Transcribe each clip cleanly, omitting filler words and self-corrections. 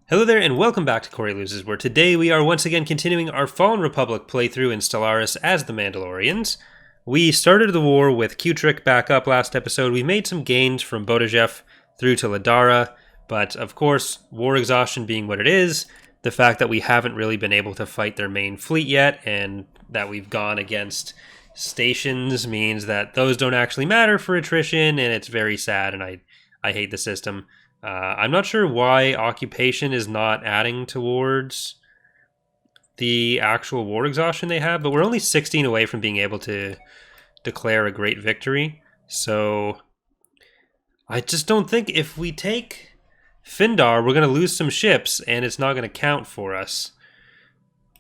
Hello there and welcome back to Corey Loses, where today we are once again continuing our Fallen Republic playthrough in Stellaris as the Mandalorians. We started the war with Q-Trick back up last episode. We made some gains from Bodajef through to Ladara, but of course, war exhaustion being what it is, the fact that we haven't really been able to fight their main fleet yet, and that we've gone against stations means that those don't actually matter for attrition, and it's very sad, and I hate the system. I'm not sure why occupation is not adding towards the actual war exhaustion they have, but we're only 16 away from being able to declare a great victory. So I just don't think if we take Findar, we're going to lose some ships and it's not going to count for us.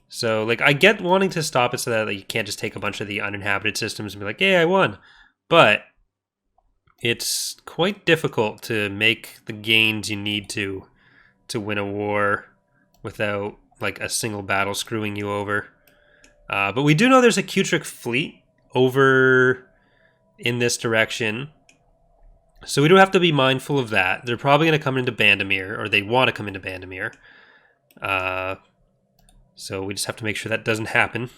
So, I get wanting to stop it so that you can't just take a bunch of the uninhabited systems and be like, yeah, I won. But it's quite difficult to make the gains you need to win a war without a single battle screwing you over. But we do know there's a Q-Trick fleet over in this direction, so we do have to be mindful of that. They're probably going to come into Bandamir, or they want to come into Bandamir. So we just have to make sure that doesn't happen.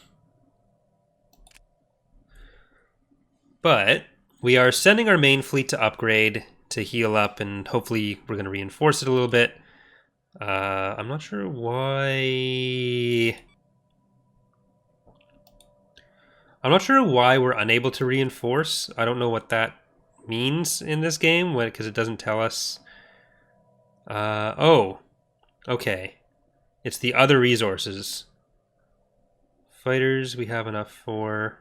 But we are sending our main fleet to upgrade, to heal up, and hopefully we're going to reinforce it a little bit. I'm not sure why... I'm not sure why we're unable to reinforce. I don't know what that means in this game, because it doesn't tell us. Oh, okay. It's the other resources. Fighters, we have enough for...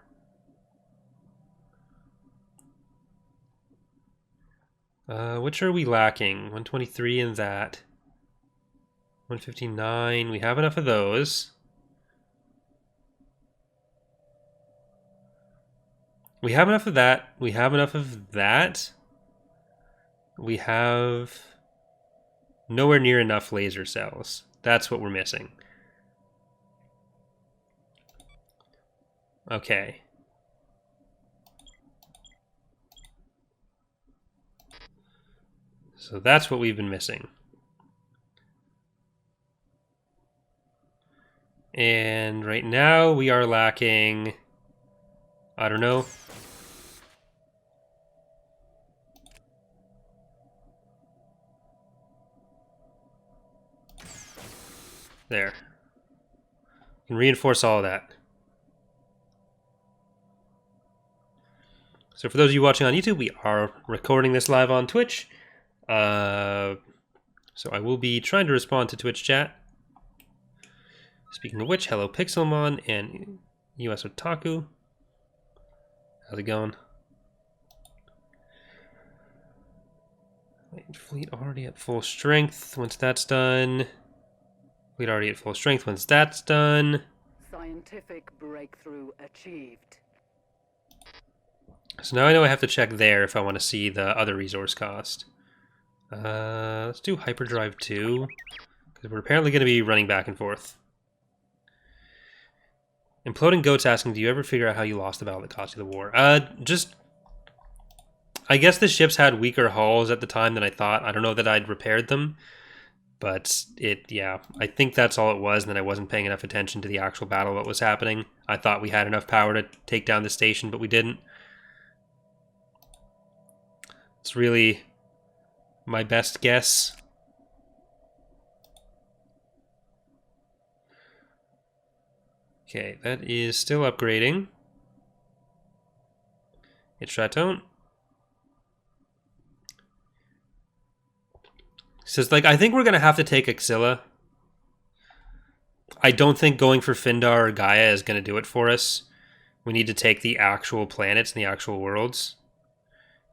which are we lacking? 123 in that. 159. We have enough of those. We have enough of that. We have enough of that. We have nowhere near enough laser cells. That's what we're missing. Okay. So that's what we've been missing. And right now we are lacking, I don't know. There. We can reinforce all of that. So for those of you watching on YouTube, we are recording this live on Twitch. So I will be trying to respond to Twitch chat. Speaking of which, hello Pixelmon and US Otaku. How's it going? Fleet already at full strength. Once that's done. Fleet already at full strength. Once that's done. Scientific breakthrough achieved. So now I know I have to check there if I want to see the other resource cost. Let's do Hyperdrive 2, because we're apparently going to be running back and forth. Imploding Goat's asking, do you ever figure out how you lost the battle that cost you the war? Just... I guess the ships had weaker hulls at the time than I thought. I don't know that I'd repaired them. But yeah, I think that's all it was, and then I wasn't paying enough attention to the actual battle, what was happening. I thought we had enough power to take down the station, but we didn't. It's really my best guess. Okay, that is still upgrading. It's Chaton. Says, I think we're going to have to take Axilla. I don't think going for Findar or Gaia is going to do it for us. We need to take the actual planets and the actual worlds.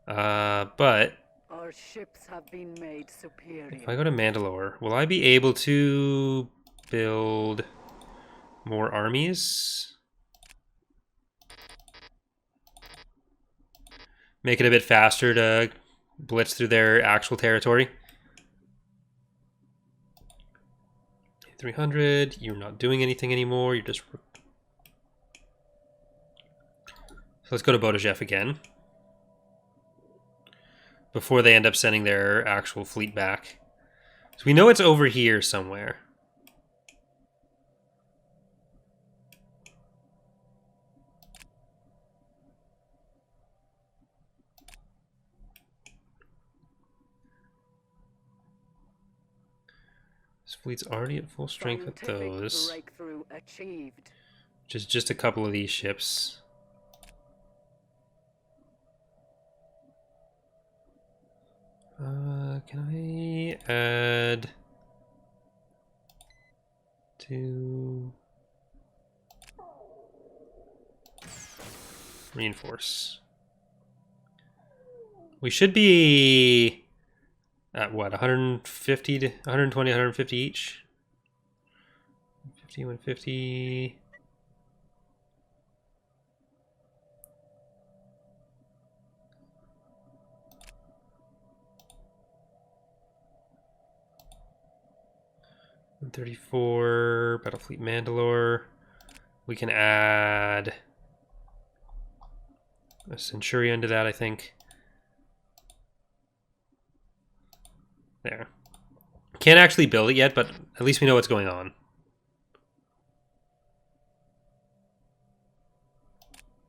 But our ships have been made superior. If I go to Mandalore, will I be able to build more armies? Make it a bit faster to blitz through their actual territory. 300, you're not doing anything anymore, you're just... So let's go to Bodajef again. before they end up sending their actual fleet back. So we know it's over here somewhere. This fleet's already at full strength with those. Breakthrough achieved. Just a couple of these ships. Can I add to reinforce? We should be at what, 150 to 120, 150 each? 50, 150. $134 Battlefleet Mandalore. We can add a Centurion to that, I think. There. Can't actually build it yet, but at least we know what's going on.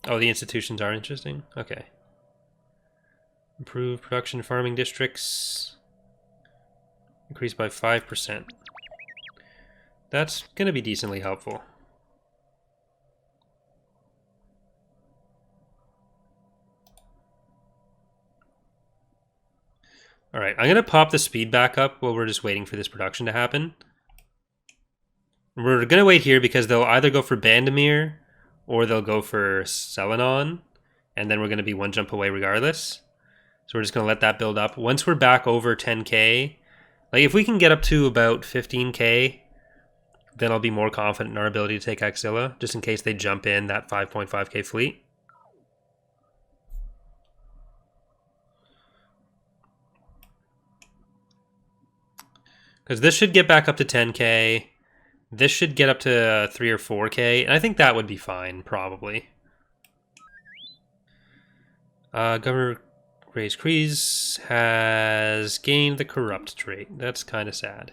Oh, the institutions are interesting? Okay. Improve production farming districts. Increased by 5%. That's going to be decently helpful. Alright, I'm going to pop the speed back up while we're just waiting for this production to happen. We're going to wait here because they'll either go for Bandamere or they'll go for Selenon, and then we're going to be one jump away regardless. So we're just going to let that build up. Once we're back over 10k, like if we can get up to about 15k, then I'll be more confident in our ability to take Axilla, just in case they jump in that 5.5k fleet. Because this should get back up to 10k. This should get up to 3 or 4k, and I think that would be fine, probably. Governor Grace Kreese has gained the corrupt trait. That's kind of sad.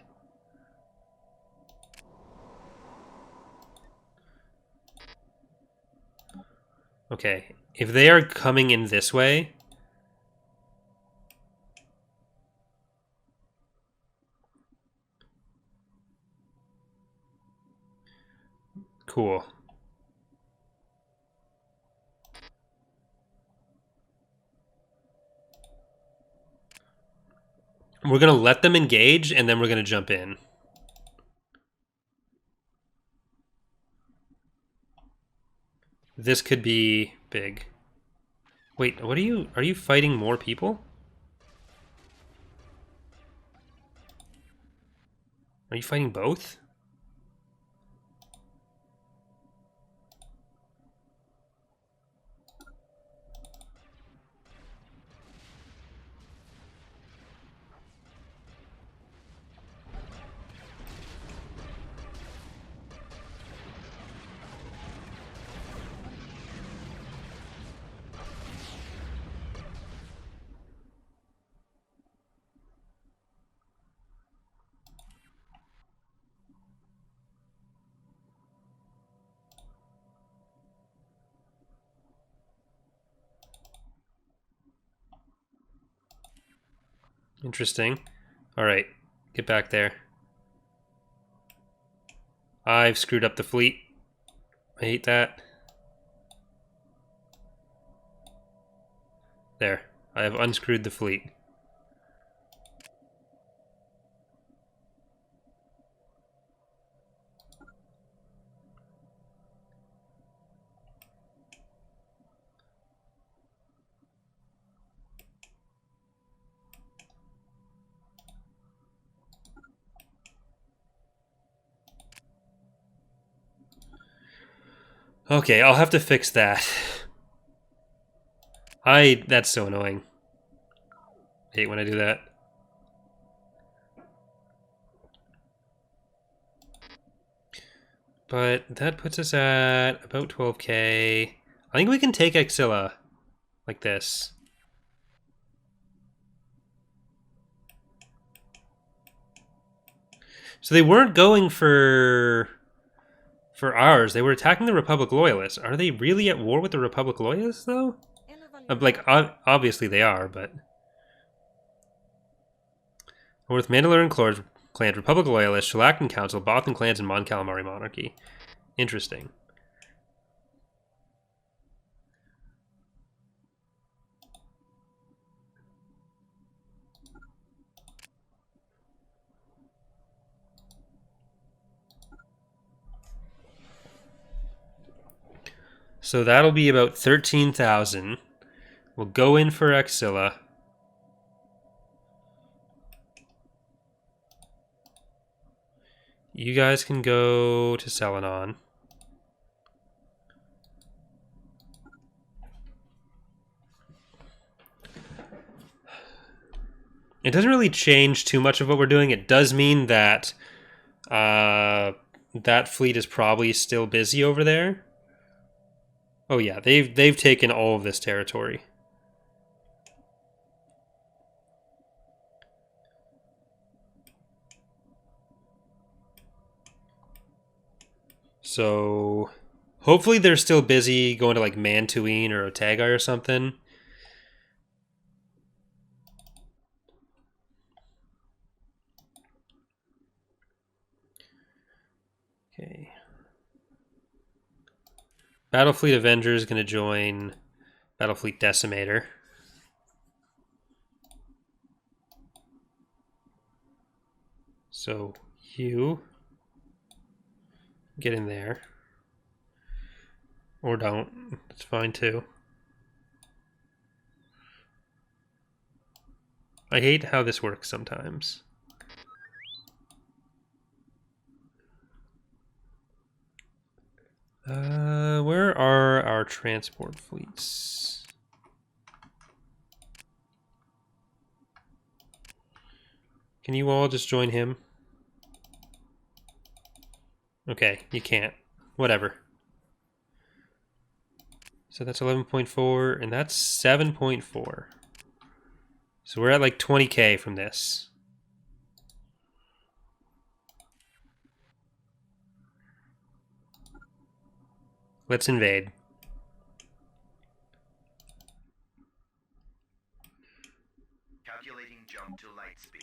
Okay, if they are coming in this way, cool. We're going to let them engage, and then we're going to jump in. This could be big. Wait, what are you fighting more people? Are you fighting both? Interesting. Alright, get back there. I've screwed up the fleet. I hate that. There. I have unscrewed the fleet. Okay, I'll have to fix that. That's so annoying. I hate when I do that. But that puts us at about 12k. I think we can take Axilla like this. So they weren't going for ours. They were attacking the Republic Loyalists. Are they really at war with the Republic Loyalists, though? Like, obviously they are, but... War with Mandalorian clans, Republic Loyalists, Shalactan Council, Bothan clans, and Mon Calamari Monarchy. Interesting. So that'll be about 13,000. We'll go in for Axilla. You guys can go to Selenon. It doesn't really change too much of what we're doing. It does mean that that fleet is probably still busy over there. Oh yeah, they've taken all of this territory. So hopefully they're still busy going to like Mantuine or Otaga or something. Okay. Battlefleet Avenger is going to join Battlefleet Decimator. So you get in there. Or don't. It's fine too. I hate how this works sometimes. Where are our transport fleets? Can you all just join him? Okay, you can't. Whatever. So that's 11.4, and that's 7.4. So we're at like 20k from this. Let's invade. Calculating jump to light speed.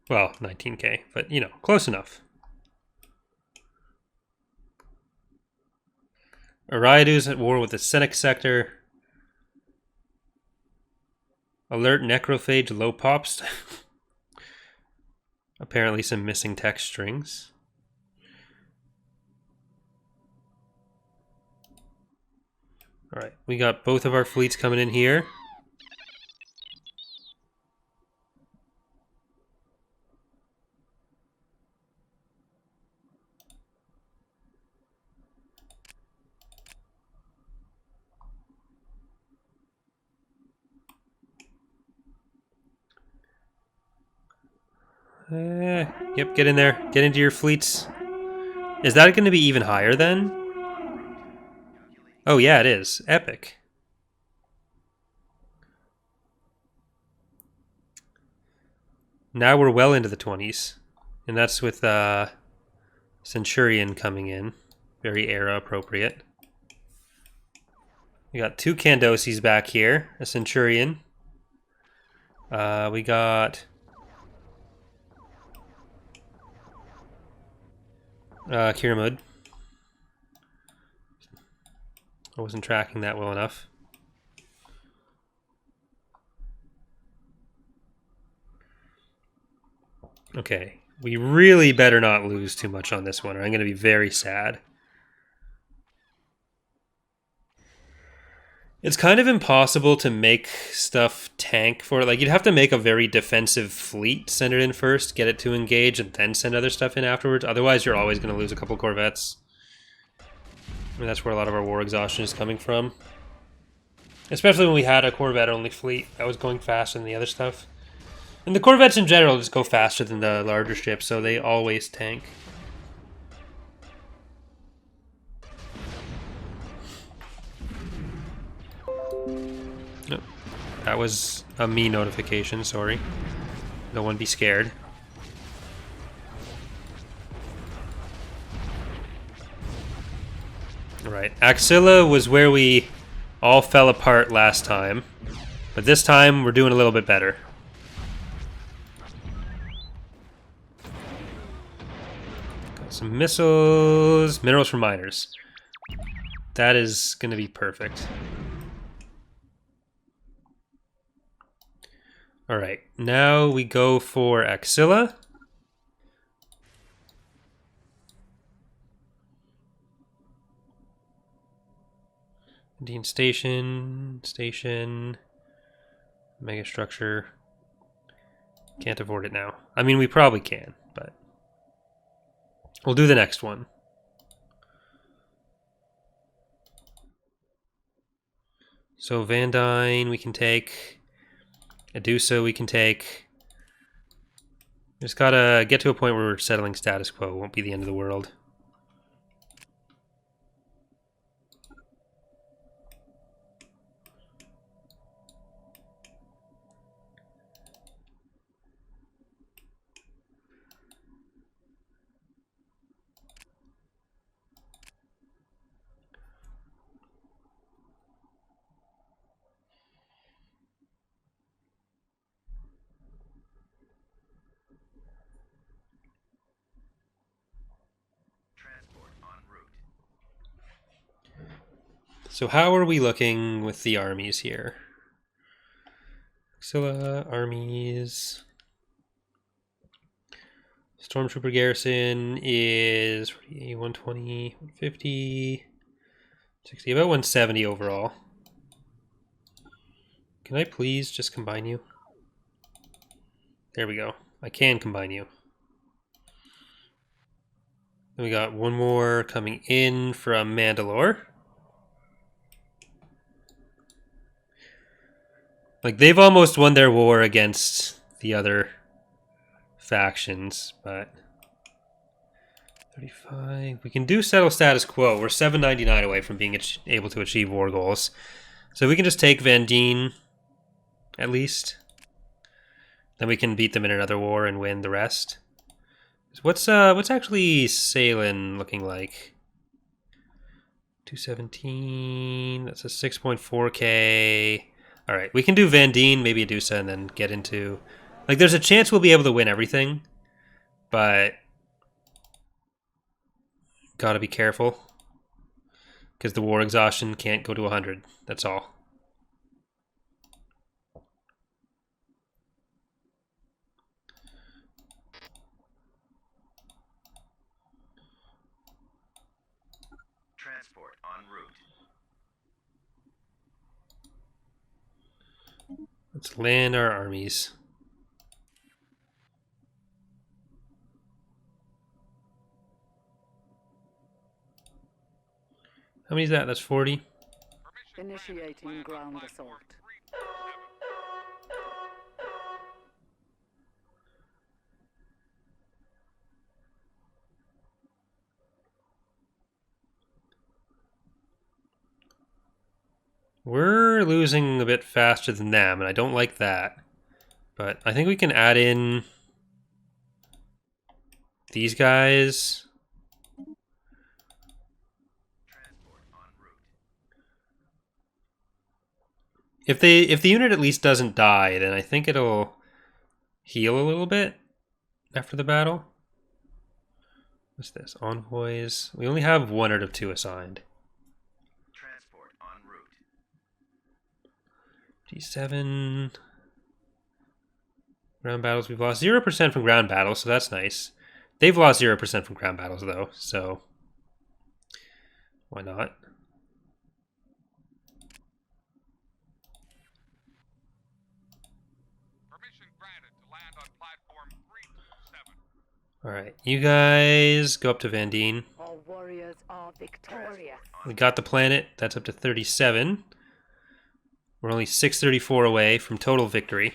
Well, 19k, but you know, close enough. Ariadu's at war with the Senex sector. Alert Necrophage low pops. Apparently some missing text strings. Alright, we got both of our fleets coming in here. Yep, get in there. Get into your fleets. Is that going to be even higher then? Oh yeah, it is. Epic. Now we're well into the 20s. And that's with Centurion coming in. Very era appropriate. We got two Candosis back here. A Centurion. We got... Kiramud. I wasn't tracking that well enough. Okay, we really better not lose too much on this one, or I'm going to be very sad. It's kind of impossible to make stuff tank for it. Like, you'd have to make a very defensive fleet, send it in first, get it to engage, and then send other stuff in afterwards. Otherwise, you're always going to lose a couple Corvettes. I mean, that's where a lot of our war exhaustion is coming from. Especially when we had a Corvette-only fleet that was going faster than the other stuff. And the Corvettes in general just go faster than the larger ships, so they always tank. Nope. That was a me notification, sorry. No one be scared. Alright, Axilla was where we all fell apart last time. But this time, we're doing a little bit better. Got some missiles. Minerals for miners. That is going to be perfect. Alright, now we go for Axilla. Indian Station. Mega structure. Can't afford it now. I mean, we probably can, but we'll do the next one. So Van Dyne we can take. Adusa we can take. Just gotta get to a point where we're settling status quo. It won't be the end of the world. So how are we looking with the armies here? Axilla, armies. Stormtrooper garrison is 120, 150, 60, about 170 overall. Can I please just combine you? There we go. I can combine you. Then we got one more coming in from Mandalore. Like, they've almost won their war against the other factions, but 35. We can do settle status quo. We're 799 away from being able to achieve war goals. So we can just take Van Dien, at least. Then we can beat them in another war and win the rest. What's actually Salen looking like? 217. That's a 6.4k. All right, we can do Van Dien, maybe Adusa, and then get into... Like, there's a chance we'll be able to win everything, but gotta be careful, because the war exhaustion can't go to 100. That's all. Transport en route. Let's land our armies. How many is that? That's 40. Initiating ground assault. We're losing a bit faster than them, and I don't like that. But I think we can add in these guys. If the unit at least doesn't die, then I think it'll heal a little bit after the battle. What's this? Envoys. We only have 1 out of 2 assigned. Transport en route. G7. Ground battles. We've lost 0% from ground battles, so that's nice. They've lost 0% from ground battles, though, so why not? Permission granted to land on platform 327. All right, you guys go up to Van Dien. Our warriors are victorious. We got the planet. That's up to 37. We're only 634 away from total victory.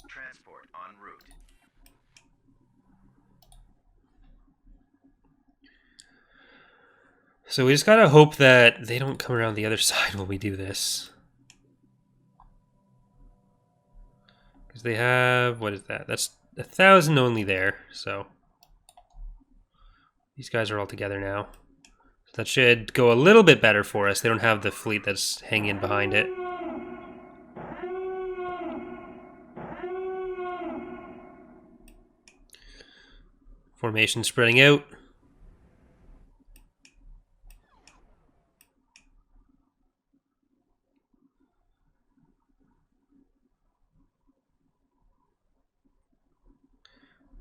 Transport en route. So we just gotta hope that they don't come around the other side when we do this. Because they have, what is that? That's 1,000 only there, so. These guys are all together now. So that should go a little bit better for us. They don't have the fleet that's hanging behind it. Formation spreading out.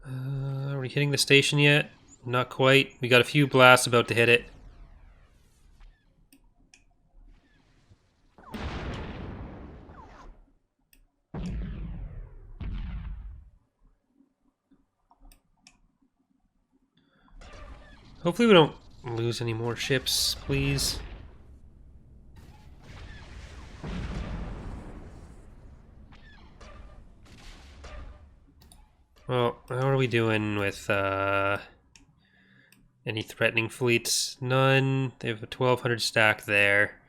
Are we hitting the station yet? Not quite. We got a few blasts about to hit it. Hopefully we don't lose any more ships, please. Well, how are we doing with any threatening fleets? None. They have a 1,200 stack there.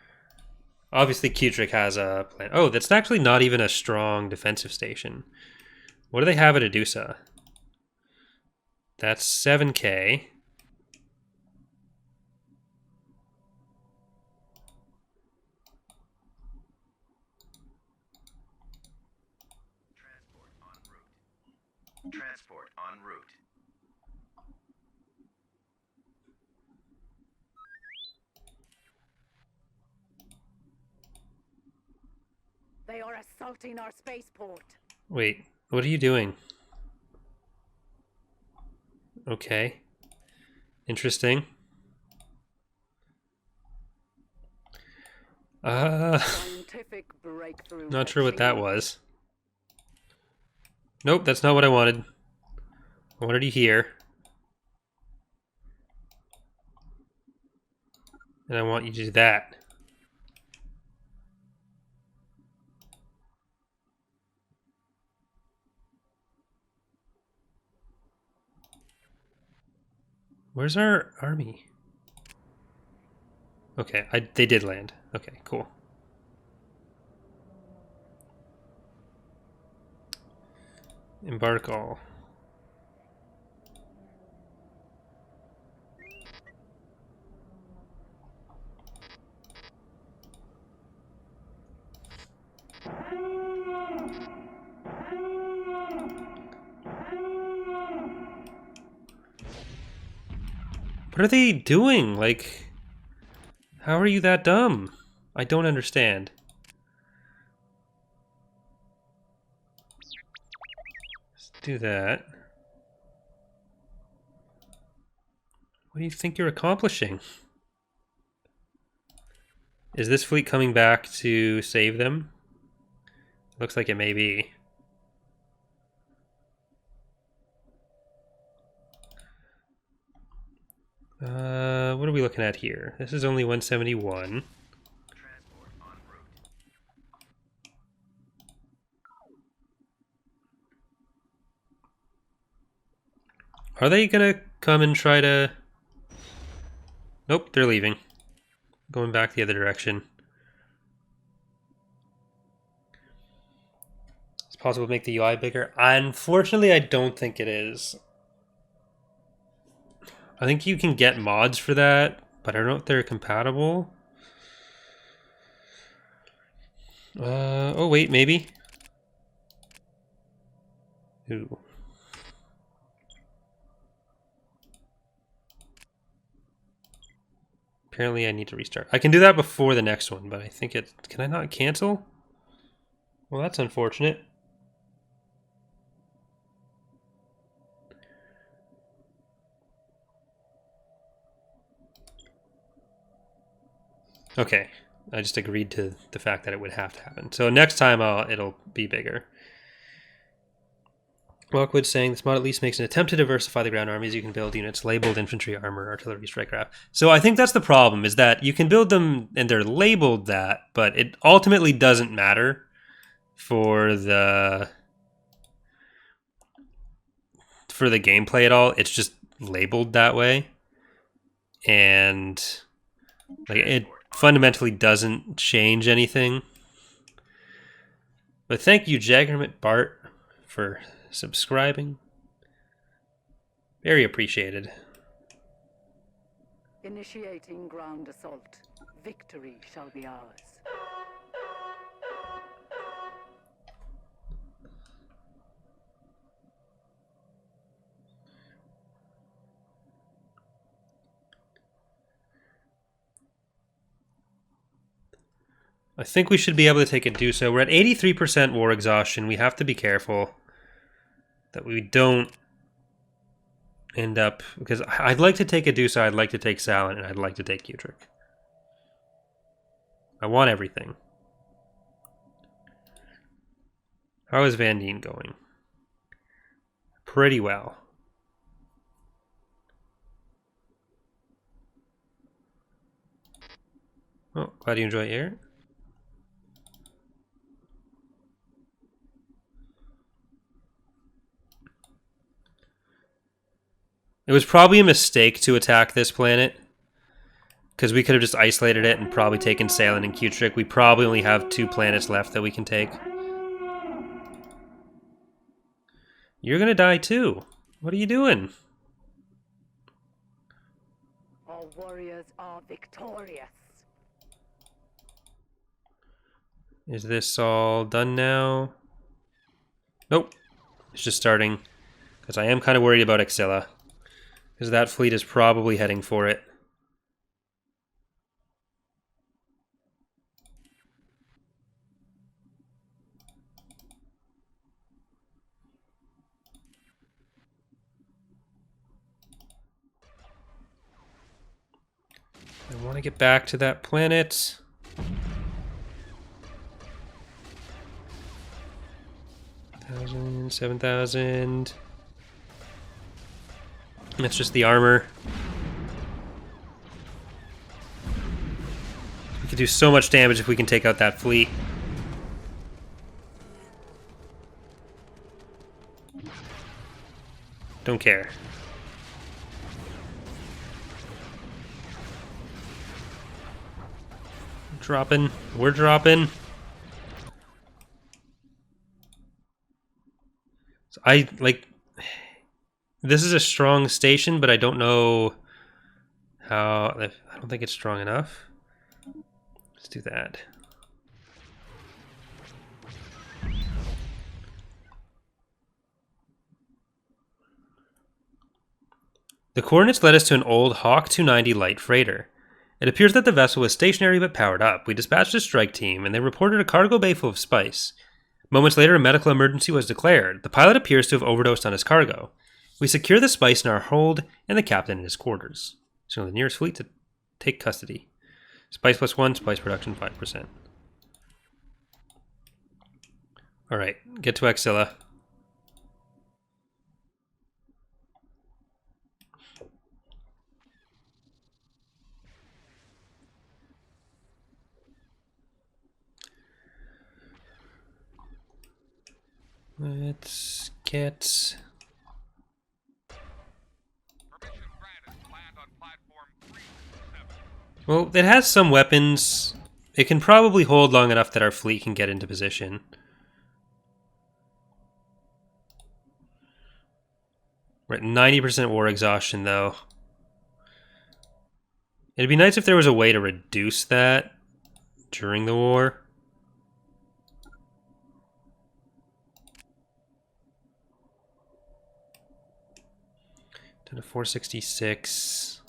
Obviously, Kutrick has a plan. Oh, that's actually not even a strong defensive station. What do they have at Adusa? That's 7K. Transport en route. They are assaulting our spaceport. Wait, what are you doing? Okay. Interesting. Scientific breakthrough. Not sure what that was. Nope, that's not what I wanted. I wanted you here. And I want you to do that. Where's our army? Okay, they did land. Okay, cool. Embark all. What are they doing? Like, how are you that dumb? I don't understand. Let's do that. What do you think you're accomplishing? Is this fleet coming back to save them? Looks like it may be. What are we looking at here? This is only 171. Transport en route. Are they gonna come and try to... Nope, they're leaving. Going back the other direction. It's possible to make the UI bigger. Unfortunately, I don't think it is. I think you can get mods for that, but I don't know if they're compatible. Oh wait, maybe. Ooh. Apparently I need to restart. I can do that before the next one, but I think it... Can I not cancel? Well, that's unfortunate. Okay, I just agreed to the fact that it would have to happen. So next time it'll be bigger. Lockwood's saying this mod at least makes an attempt to diversify the ground armies. You can build units labeled infantry, armor, artillery, strike craft. So I think that's the problem, is that you can build them and they're labeled that, but it ultimately doesn't matter for the gameplay at all. It's just labeled that way. And Like, it fundamentally doesn't change anything. But thank you, Jaggermit Bart, for subscribing. Very appreciated. Initiating ground assault. Victory shall be ours. I think we should be able to take it, do so. We're at 83% war exhaustion. We have to be careful that we don't end up... Because I'd like to take Adusa, I'd like to take Salin, and I'd like to take Kutrick. I want everything. How is Van Dien going? Pretty well. Oh, glad you enjoy air. It was probably a mistake to attack this planet, because we could have just isolated it and probably taken Salin and Kutrick. We probably only have 2 planets left that we can take. You're gonna die too. What are you doing? Our warriors are victorious. Is this all done now? Nope. It's just starting. Because I am kind of worried about Axilla. Because that fleet is probably heading for it. I want to get back to that planet. $1,000, 7,000. That's just the armor. We could do so much damage if we can take out that fleet. Don't care. Dropping. We're dropping. So I like... This is a strong station, but I don't know how... I don't think it's strong enough. Let's do that. The coordinates led us to an old Hawk 290 light freighter. It appears that the vessel was stationary but powered up. We dispatched a strike team, and they reported a cargo bay full of spice. Moments later, a medical emergency was declared. The pilot appears to have overdosed on his cargo. We secure the spice in our hold and the captain in his quarters. So the nearest fleet to take custody. Spice +1, spice production 5%. Alright, get to Axilla. Let's get... Permission granted to land on platform 327. Well, it has some weapons. It can probably hold long enough that our fleet can get into position. We're at 90% war exhaustion, though. It'd be nice if there was a way to reduce that during the war. Down to 466.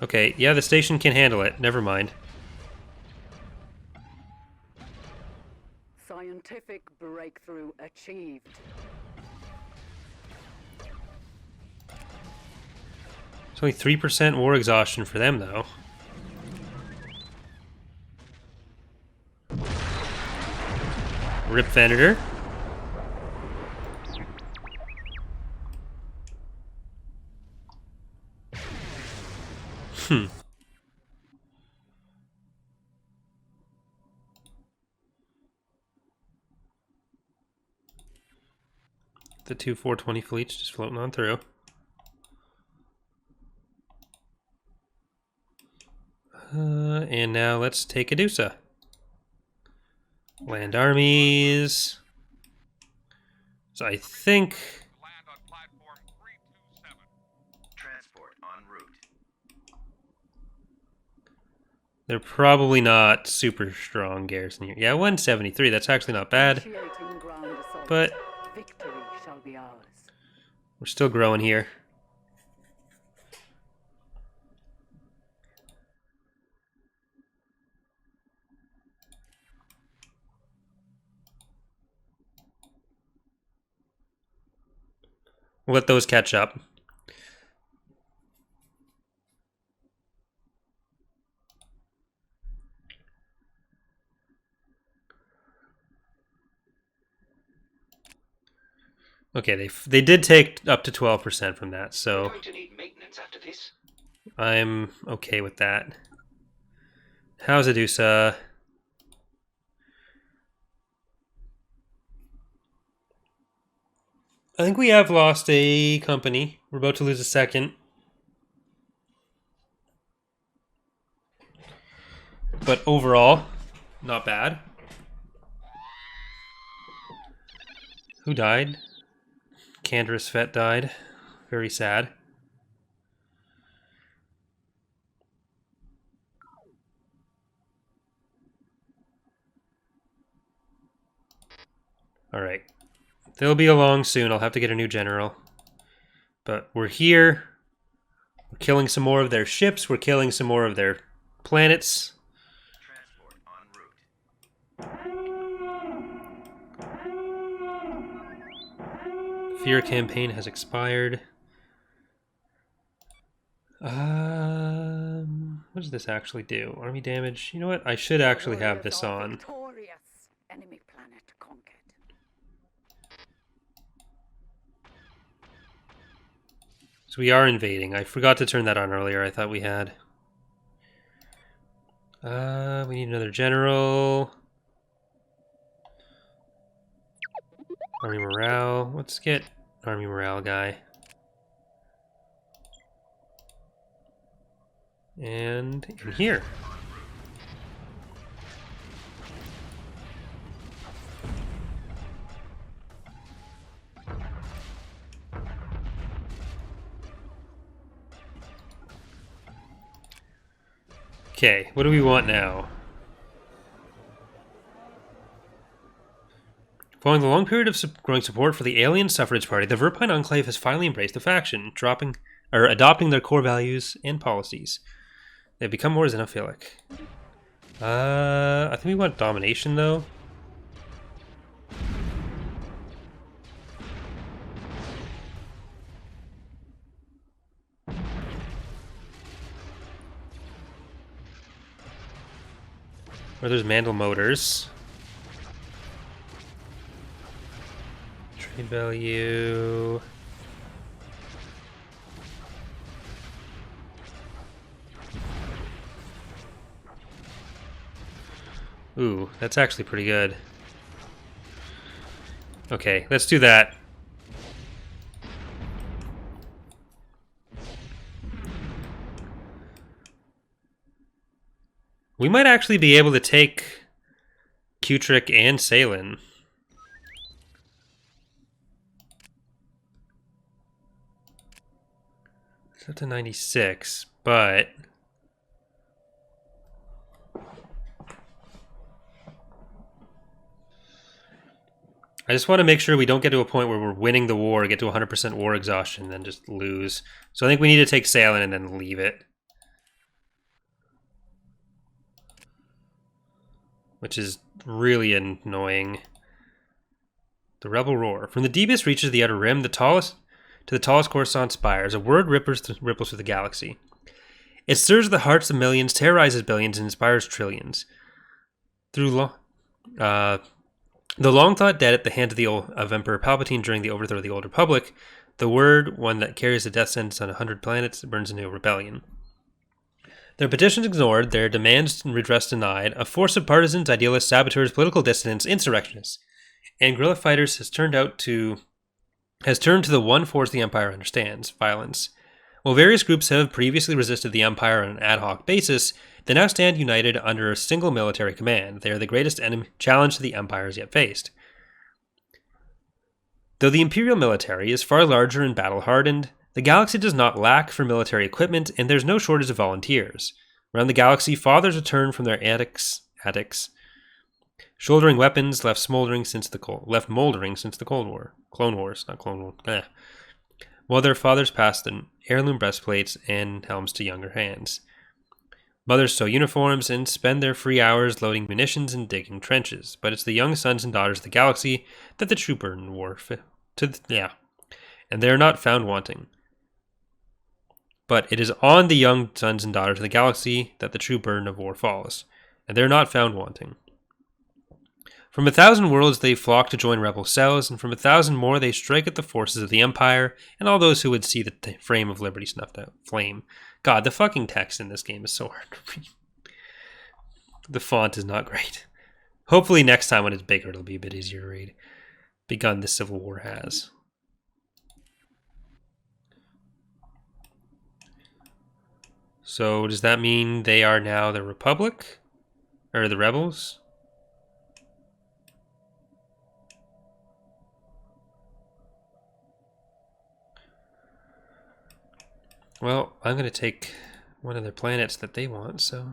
Okay, yeah, the station can handle it. Never mind. Scientific breakthrough achieved. It's only 3% war exhaustion for them, though. Rip Venator. The 2 420 fleets just floating on through. And now let's take Adusa. Land armies. So I think Land on platform 327. Transport en route. they're probably not super strong garrison here. Yeah, 173. That's actually not bad. Initiating ground assault. But Victory shall be ours. we're still growing here. We'll let those catch up. Okay, they did take up to 12% from that, We're so going to need maintenance after this. I'm okay with that. How's Adusa? I think we have lost a company. We're about to lose a second. But overall, not bad. Who died? Canderous Fett died. Very sad. Alright. They'll be along soon. I'll have to get a new general. But we're here. We're killing some more of their ships. We're killing some more of their planets. Transport en route. Fear campaign has expired. What does this actually do? Army damage. You know what? I should actually have this on. Victorious. Enemy planet conquered. So we are invading. I forgot to turn that on earlier. I thought we had. We need another general. Army morale. Let's get army morale guy. And in here. Okay, what do we want now? Following the long period of growing support for the alien suffrage party, the Verpine Enclave has finally embraced the faction, adopting their core values and policies. They've become more xenophilic. I think we want domination, though. Or there's Mandal Motors. Trade value. Ooh, that's actually pretty good. Okay, let's do that. We might actually be able to take Kutrick and Salen. It's up to 96, but I just want to make sure we don't get to a point where we're winning the war, get to 100% war exhaustion, and then just lose. So I think we need to take Salen and then leave it. Which is really annoying. The Rebel Roar. From the deepest reaches of the Outer Rim, the tallest Coruscant spires, a word ripples through the galaxy. It stirs the hearts of millions, terrorizes billions, and inspires trillions. The long thought dead at the hand of Emperor Palpatine during the overthrow of the Old Republic, the word, one that carries the death sentence on 100 planets, burns into a rebellion. Their petitions ignored, their demands and redress denied, a force of partisans, idealists, saboteurs, political dissidents, insurrectionists, and guerrilla fighters has turned to the one force the Empire understands, violence. While various groups have previously resisted the Empire on an ad hoc basis, They now stand united under a single military command. They are the greatest challenge the Empire has yet faced. Though the Imperial military is far larger and battle-hardened, the galaxy does not lack for military equipment, and there's no shortage of volunteers. Around the galaxy, fathers return from their attics, shouldering weapons left moldering since the Cold War. Clone Wars, not Clone War. While their fathers pass the heirloom breastplates and helms to younger hands. Mothers sew uniforms and spend their free hours loading munitions and digging trenches, but it's the young sons and daughters of the galaxy that the true burden of war and they are not found wanting. But it is on the young sons and daughters of the galaxy that the true burden of war falls, and they are not found wanting. From 1,000 worlds they flock to join rebel cells, and from 1,000 more they strike at the forces of the Empire and all those who would see the frame of liberty snuffed out. Flame. God, the fucking text in this game is so hard to read. The font is not great. Hopefully next time when it's bigger it'll be a bit easier to read. Begun the Civil War has. So does that mean they are now the Republic? Or the Rebels? Well, I'm going to take one of their planets that they want, so...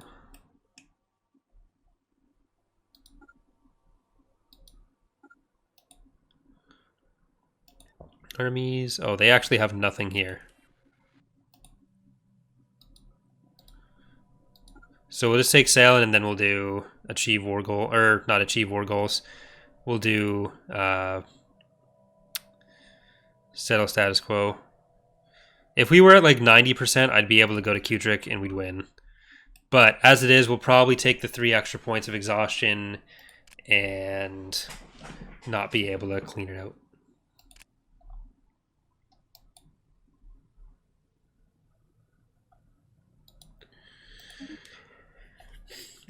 Armies... Oh, they actually have nothing here. So we'll just take sail and then we'll do achieve war goal, or not achieve war goals. We'll do settle status quo. If we were at like 90%, I'd be able to go to Kutrick and we'd win. But as it is, we'll probably take the 3 extra points of exhaustion and not be able to clean it out.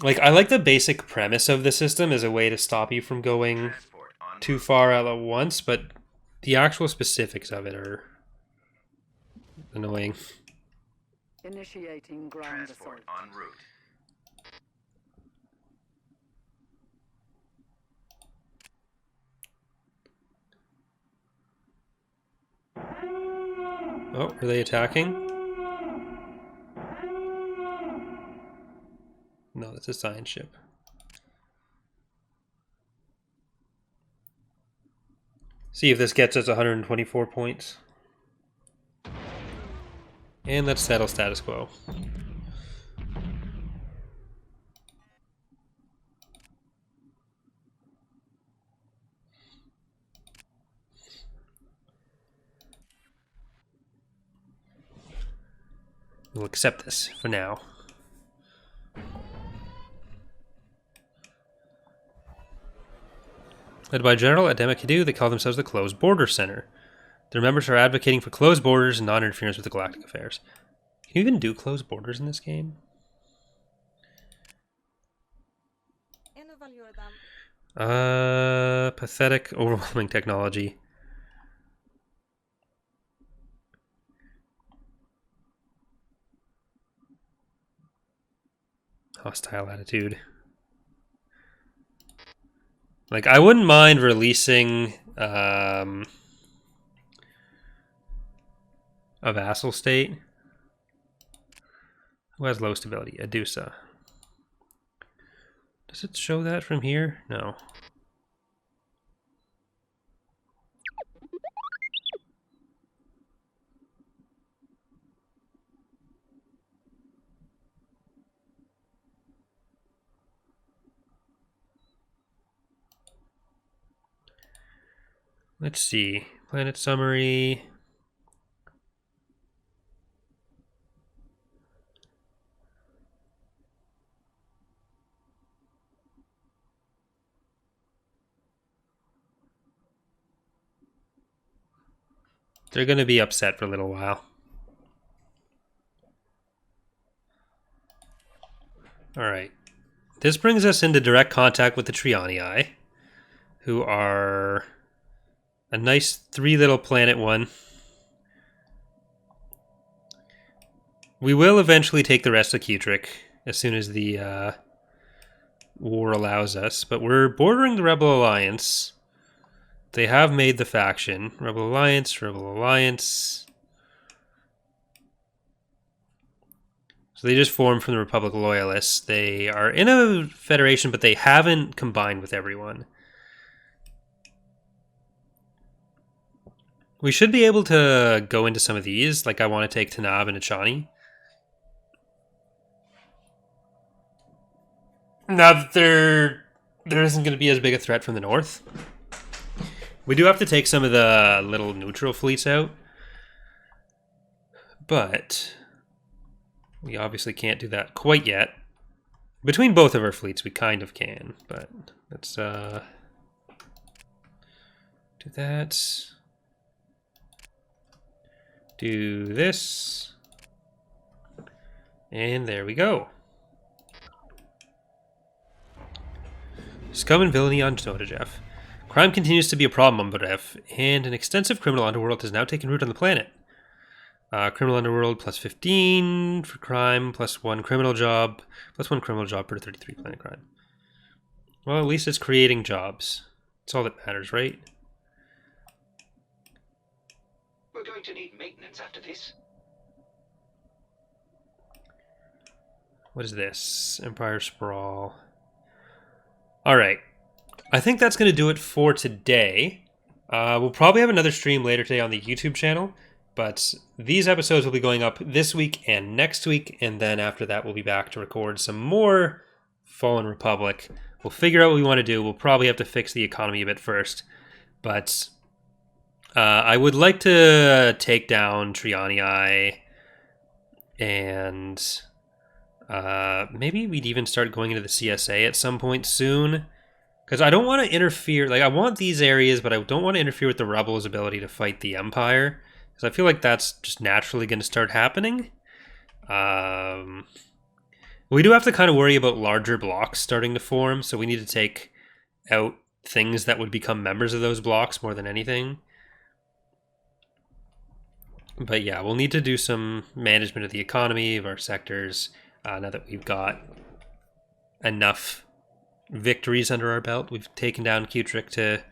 Like, I like the basic premise of the system as a way to stop you from going too far all at once, but the actual specifics of it are annoying. Initiating ground assault. Transport en route. Oh, are they attacking? No, that's a science ship. See if this gets us 124 points. And let's settle status quo. We'll accept this for now. Led by General Adema Kidu, they call themselves the Closed Border Center. Their members are advocating for closed borders and non-interference with the galactic affairs. Can you even do closed borders in this game? Pathetic, overwhelming technology. Hostile attitude. Like, I wouldn't mind releasing a vassal state. Who has low stability? Adusa. Does it show that from here? No. Let's see. Planet summary. They're going to be upset for a little while. Alright. This brings us into direct contact with the Trianii, who are a nice 3 little planet one. We will eventually take the rest of Kutrick, as soon as the war allows us. But we're bordering the Rebel Alliance. They have made the faction. Rebel Alliance, Rebel Alliance. So they just formed from the Republic Loyalists. They are in a federation, but they haven't combined with everyone. We should be able to go into some of these. Like, I want to take Tanab and Achani. Now that there isn't going to be as big a threat from the north. We do have to take some of the little neutral fleets out. But we obviously can't do that quite yet. Between both of our fleets, we kind of can. But let's do that. Do this. And there we go. Scum and villainy on Nodajev. Crime continues to be a problem on Bodev, and an extensive criminal underworld has now taken root on the planet. Criminal underworld plus 15 for crime, plus 1 criminal job, plus 1 criminal job per 33 planet crime. Well, at least it's creating jobs. That's all that matters, right? We're going to need maintenance after this. What is this? Empire Sprawl. Alright. I think that's going to do it for today. We'll probably have another stream later today on the YouTube channel, but these episodes will be going up this week and next week, and then after that we'll be back to record some more Fallen Republic. We'll figure out what we want to do. We'll probably have to fix the economy a bit first, but I would like to take down Trianii, and maybe we'd even start going into the CSA at some point soon, because I don't want to interfere. Like, I want these areas, but I don't want to interfere with the rebels' ability to fight the Empire, because I feel like that's just naturally going to start happening. We do have to kind of worry about larger blocks starting to form, so we need to take out things that would become members of those blocks more than anything. But yeah, we'll need to do some management of the economy, of our sectors, now that we've got enough victories under our belt. We've taken down Kutrick to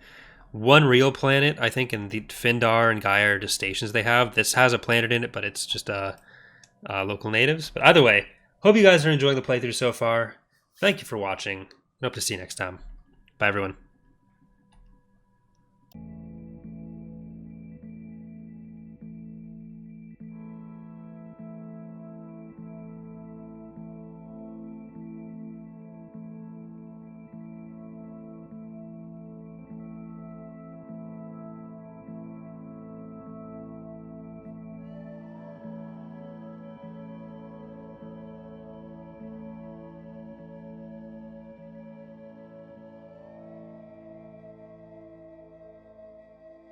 1 real planet, I think, and the Findar and Gaia are just stations they have. This has a planet in it, but it's just local natives. But either way, hope you guys are enjoying the playthrough so far. Thank you for watching, and hope to see you next time. Bye, everyone.